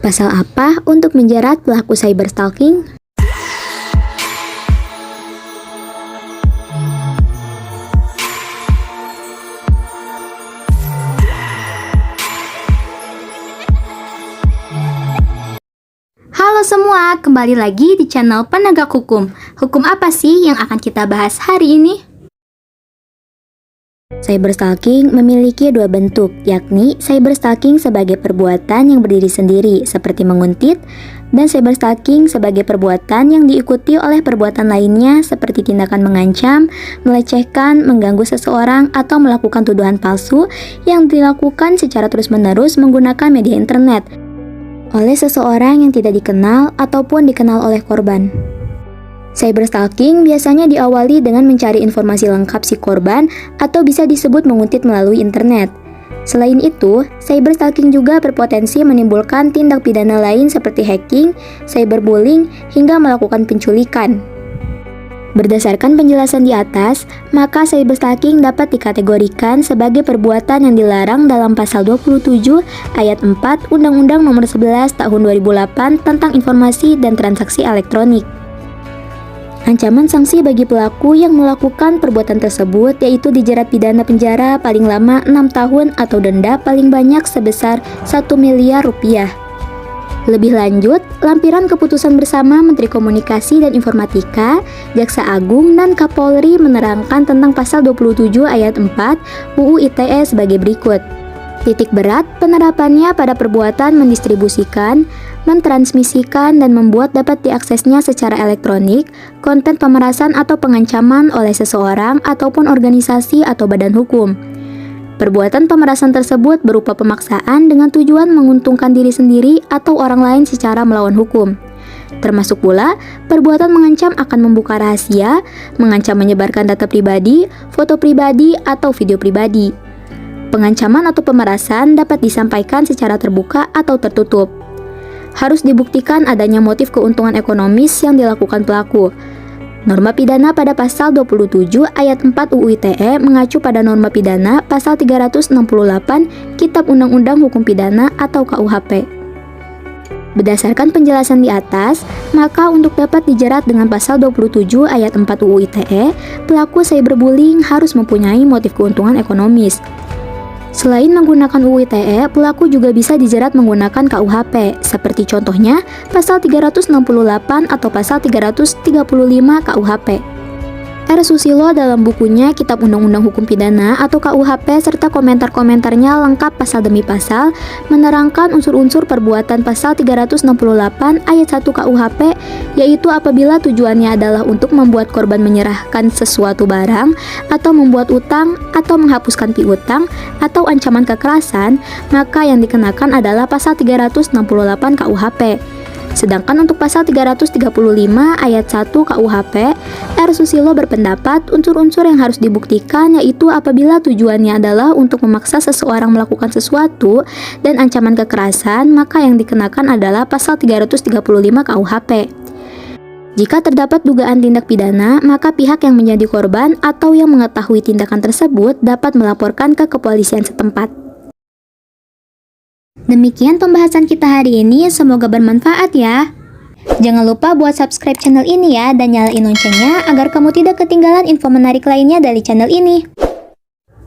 Pasal apa untuk menjerat pelaku cyberstalking? Halo semua, kembali lagi di channel Penegak Hukum. Hukum apa sih yang akan kita bahas hari ini? Cyberstalking memiliki dua bentuk, yakni cyberstalking sebagai perbuatan yang berdiri sendiri seperti menguntit, dan cyberstalking sebagai perbuatan yang diikuti oleh perbuatan lainnya seperti tindakan mengancam, melecehkan, mengganggu seseorang, atau melakukan tuduhan palsu yang dilakukan secara terus-menerus menggunakan media internet oleh seseorang yang tidak dikenal ataupun dikenal oleh korban. Cyberstalking biasanya diawali dengan mencari informasi lengkap si korban atau bisa disebut menguntit melalui internet. Selain itu, cyberstalking juga berpotensi menimbulkan tindak pidana lain seperti hacking, cyberbullying, hingga melakukan penculikan. Berdasarkan penjelasan di atas, maka cyberstalking dapat dikategorikan sebagai perbuatan yang dilarang dalam pasal 27 ayat 4 Undang-Undang Nomor 11 Tahun 2008 tentang Informasi dan Transaksi Elektronik. Ancaman sanksi bagi pelaku yang melakukan perbuatan tersebut yaitu dijerat pidana penjara paling lama 6 tahun atau denda paling banyak sebesar 1 miliar rupiah. Lebih lanjut, lampiran keputusan bersama Menteri Komunikasi dan Informatika, Jaksa Agung, dan Kapolri menerangkan tentang pasal 27 ayat 4 UU ITE sebagai berikut. Titik berat penerapannya pada perbuatan mendistribusikan, mentransmisikan, dan membuat dapat diaksesnya secara elektronik konten pemerasan atau pengancaman oleh seseorang ataupun organisasi atau badan hukum. Perbuatan pemerasan tersebut berupa pemaksaan dengan tujuan menguntungkan diri sendiri atau orang lain secara melawan hukum. Termasuk pula perbuatan mengancam akan membuka rahasia, mengancam menyebarkan data pribadi, foto pribadi, atau video pribadi. Pengancaman atau pemerasan dapat disampaikan secara terbuka atau tertutup. Harus dibuktikan adanya motif keuntungan ekonomis yang dilakukan pelaku. Norma pidana pada pasal 27 ayat 4 UU ITE mengacu pada norma pidana pasal 368 Kitab Undang-Undang Hukum Pidana atau KUHP. Berdasarkan penjelasan di atas, maka untuk dapat dijerat dengan pasal 27 ayat 4 UU ITE, pelaku cyberbullying harus mempunyai motif keuntungan ekonomis. Selain menggunakan UU ITE, pelaku juga bisa dijerat menggunakan KUHP, seperti contohnya pasal 368 atau pasal 335 KUHP. R. Susilo dalam bukunya Kitab Undang-Undang Hukum Pidana atau KUHP serta komentar-komentarnya lengkap pasal demi pasal menerangkan unsur-unsur perbuatan pasal 368 ayat 1 KUHP, yaitu apabila tujuannya adalah untuk membuat korban menyerahkan sesuatu barang atau membuat utang atau menghapuskan piutang atau ancaman kekerasan, maka yang dikenakan adalah pasal 368 KUHP. Sedangkan untuk pasal 335 ayat 1 KUHP, R. Susilo berpendapat unsur-unsur yang harus dibuktikan yaitu apabila tujuannya adalah untuk memaksa seseorang melakukan sesuatu dan ancaman kekerasan, maka yang dikenakan adalah pasal 335 KUHP. Jika terdapat dugaan tindak pidana, maka pihak yang menjadi korban atau yang mengetahui tindakan tersebut dapat melaporkan ke kepolisian setempat. Demikian pembahasan kita hari ini, semoga bermanfaat ya. Jangan lupa buat subscribe channel ini ya dan nyalain loncengnya agar kamu tidak ketinggalan info menarik lainnya dari channel ini.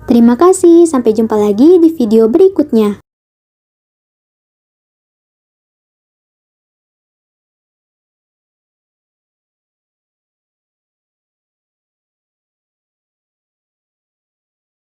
Terima kasih, sampai jumpa lagi di video berikutnya.